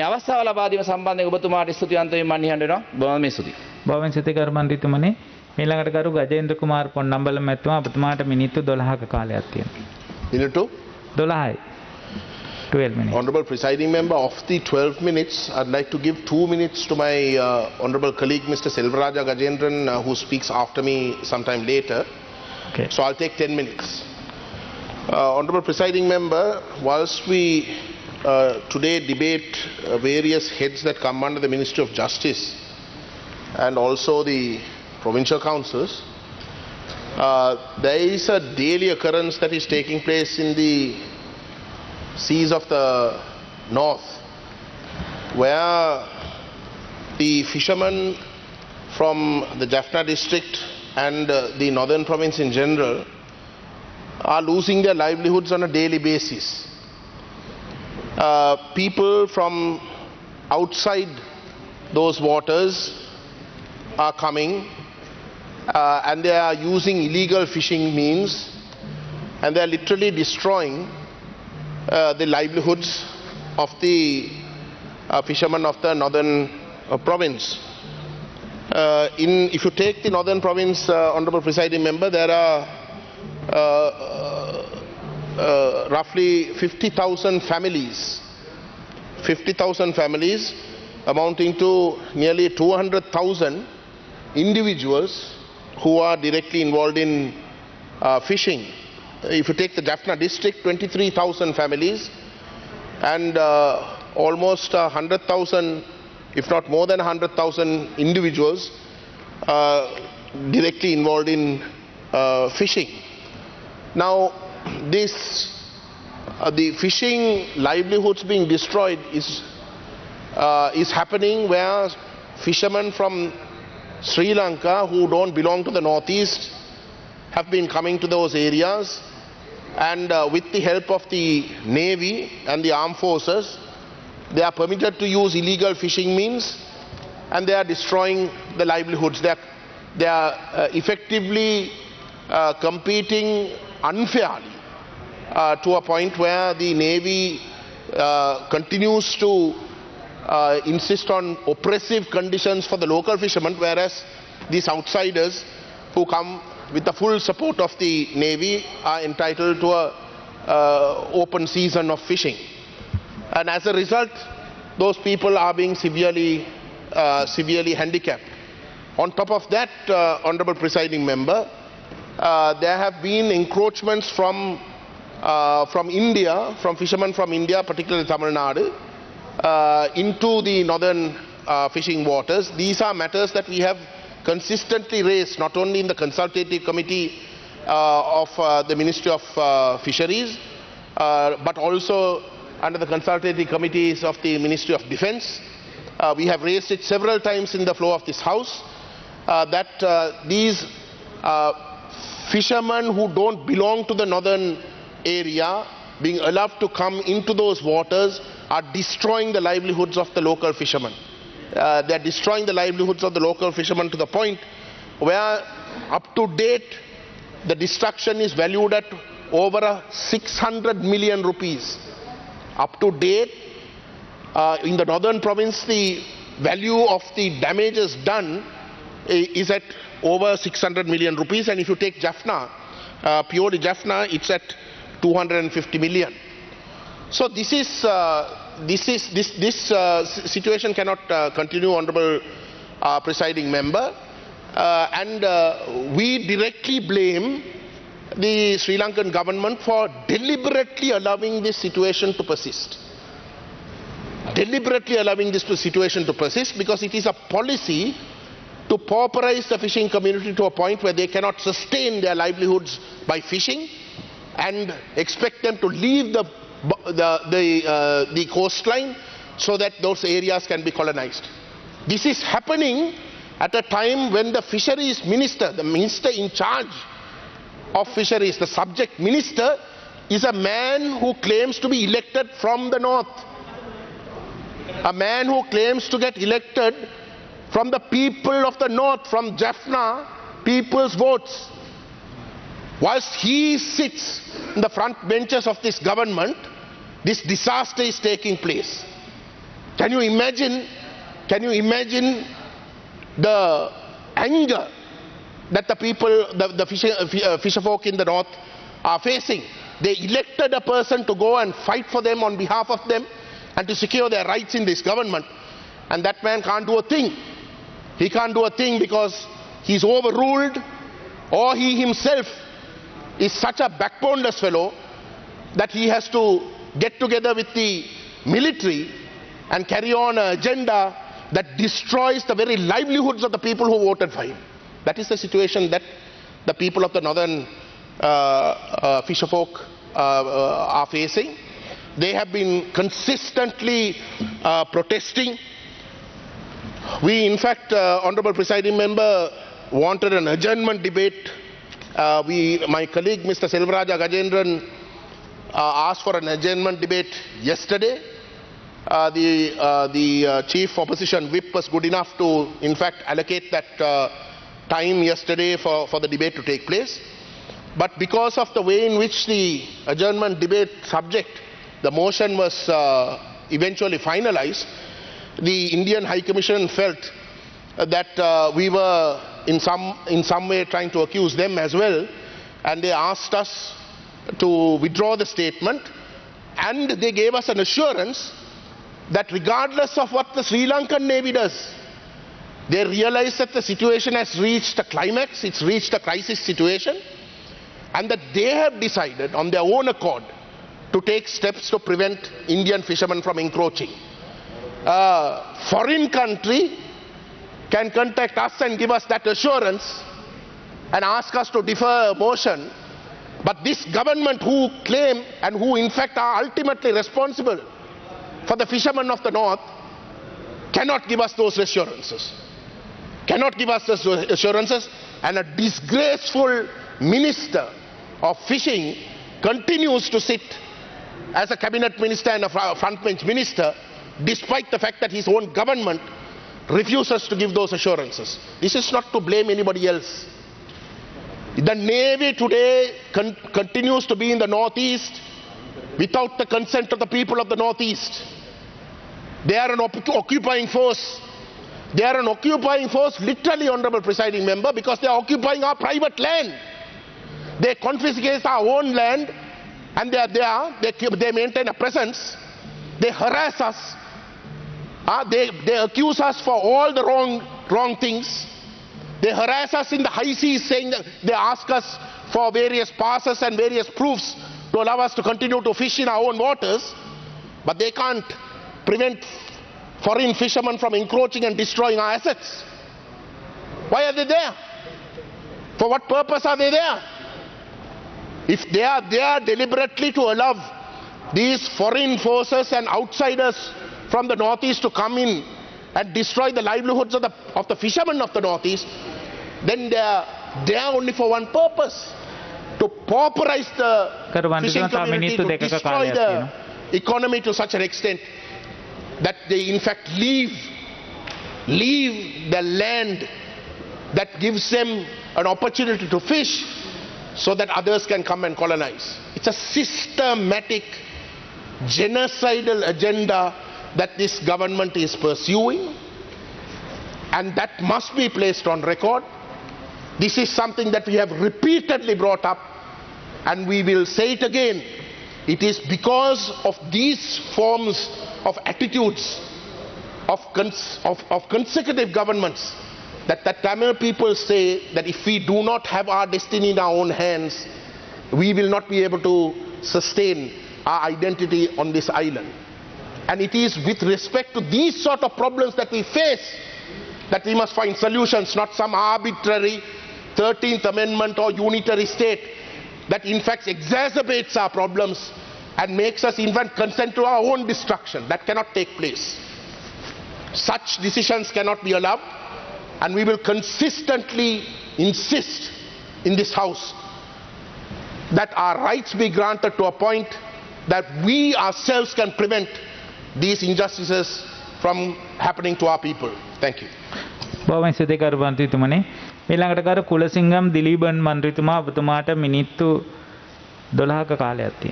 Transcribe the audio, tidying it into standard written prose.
මේ අවස්ථාව ලබා දීම සම්බන්ධයෙන් ඔබතුමාට ස්තුතිවන්ත වෙමින් මම නිහඬ වෙනවා. බොහොම ස්තුතියි. බොහොම ස්තුතියි කර්මන්විතමනි. ඊළඟට ගරු ගජේන්ද්‍ර කුමාර පොන්නම්බල මැතිතුමා ඔබතුමාට මිනිත්තු 12ක කාලයක් තියෙනවා. Minuto? 12යි. 12 minutes. Honorable Presiding Member, of the 12 minutes, I'd like to give 2 minutes to my Honorable colleague Mr. Selvaraja Gajendran, who speaks after me sometime later. Okay. So I'll take 10 minutes. Honorable Presiding Member, whilst we today debate various heads that come under the Ministry of Justice and also the provincial councils, there is a daily occurrence that is taking place in the seas of the north, where the fishermen from the Jaffna district and the northern province in general are losing their livelihoods on a daily basis. People from outside those waters are coming and they are using illegal fishing means, and they are literally destroying the livelihoods of the fishermen of the northern province. If you take the northern province, Honorable Presiding Member, there are roughly 50,000 families, amounting to nearly 200,000 individuals who are directly involved in fishing. If you take the Jaffna district, 23,000 families and almost 100,000, if not more than 100,000 individuals directly involved in fishing. Now, the fishing livelihoods being destroyed is happening where fishermen from Sri Lanka who don't belong to the northeast have been coming to those areas, and with the help of the Navy and the armed forces, they are permitted to use illegal fishing means, and they are destroying the livelihoods. They are effectively competing unfairly to a point where the Navy continues to insist on oppressive conditions for the local fishermen, whereas these outsiders who come with the full support of the Navy are entitled to a open season of fishing. And as a result, those people are being severely handicapped. On top of that, Honorable Presiding Member, there have been encroachments from India, from fishermen from India, particularly Tamil Nadu, into the northern fishing waters. These are matters that we have consistently raised, not only in the consultative committee of the Ministry of Fisheries, but also under the consultative committees of the Ministry of Defence. We have raised it several times in the floor of this House, that these fishermen who don't belong to the northern area being allowed to come into those waters are destroying the livelihoods of the local fishermen. They are destroying the livelihoods of the local fishermen to the point where up to date the destruction is valued at over 600 million rupees. Up to date, in the northern province, the value of the damages done is at over 600 million rupees, and if you take Jaffna, purely Jaffna, it's at 250 million. So this situation cannot continue, Honorable Presiding Member, and we directly blame the Sri Lankan government for deliberately allowing this situation to persist. Deliberately allowing this situation to persist because it is a policy to pauperize the fishing community to a point where they cannot sustain their livelihoods by fishing and expect them to leave the coastline so that those areas can be colonized. This is happening at a time when the fisheries minister, the minister in charge of fisheries, the subject minister, is a man who claims to be elected from the north. A man who claims to get elected from the people of the north, from Jaffna, people's votes. Whilst he sits in the front benches of this government, this disaster is taking place. Can you imagine the anger that the people, the fisher folk in the north are facing? They elected a person to go and fight for them on behalf of them and to secure their rights in this government, and that man can't do a thing. He can't do a thing because he's overruled, or he himself is such a backboneless fellow that he has to get together with the military and carry on an agenda that destroys the very livelihoods of the people who voted for him. That is the situation that the people of the northern fisher folk are facing. They have been consistently protesting. We, in fact, Honourable Presiding Member, wanted an adjournment debate. My colleague, Mr. Selvaraja Gajendran, asked for an adjournment debate yesterday. The chief opposition whip was good enough to, in fact, allocate that time yesterday for the debate to take place. But because of the way in which the adjournment debate subject, the motion was eventually finalized, the Indian High Commission felt that we were in some way trying to accuse them as well, and they asked us to withdraw the statement, and they gave us an assurance that regardless of what the Sri Lankan Navy does, they realize that the situation has reached a climax, it's reached a crisis situation, and that they have decided on their own accord to take steps to prevent Indian fishermen from encroaching. A foreign country can contact us and give us that assurance and ask us to defer a motion, but this government who claim and who in fact are ultimately responsible for the fishermen of the north cannot give us those assurances. Cannot give us those assurances, and a disgraceful minister of fishing continues to sit as a cabinet minister and a front bench minister, despite the fact that his own government refuses to give those assurances. This is not to blame anybody else. The Navy today continues to be in the northeast without the consent of the people of the northeast. They are an occupying force. They are an occupying force, literally, Honourable Presiding Member, because they are occupying our private land. They confiscate our own land, and they are there. They maintain a presence. They harass us. They accuse us for all the wrong things. They harass us in the high seas, saying that they ask us for various passes and various proofs to allow us to continue to fish in our own waters, but they can't prevent foreign fishermen from encroaching and destroying our assets. Why are they there? For what purpose are they there? If they are there deliberately to allow these foreign forces and outsiders from the northeast to come in and destroy the livelihoods of the fishermen of the northeast, then they are there only for one purpose: to pauperize the fishing community, to destroy the economy to such an extent that they in fact leave the land that gives them an opportunity to fish so that others can come and colonize. It's a systematic genocidal agenda that this government is pursuing, and that must be placed on record. This is something that we have repeatedly brought up, and we will say it again. It is because of these forms of attitudes of consecutive governments that the Tamil people say that if we do not have our destiny in our own hands, we will not be able to sustain our identity on this island. And it is with respect to these sort of problems that we face that we must find solutions, not some arbitrary 13th Amendment or unitary state that in fact exacerbates our problems and makes us in fact consent to our own destruction. That cannot take place. Such decisions cannot be allowed, and we will consistently insist in this House that our rights be granted to a point that we ourselves can prevent these injustices from happening to our people. Thank you. බොහොම ස්තුතියි කරු මන්ත්‍රීතුමනි. ඊළඟට කරු කුලසිංගම් දිලීපන් මන්ත්‍රීතුමා ඔබතුමාට මිනිත්තු 12ක කාලයක් තියෙනවා.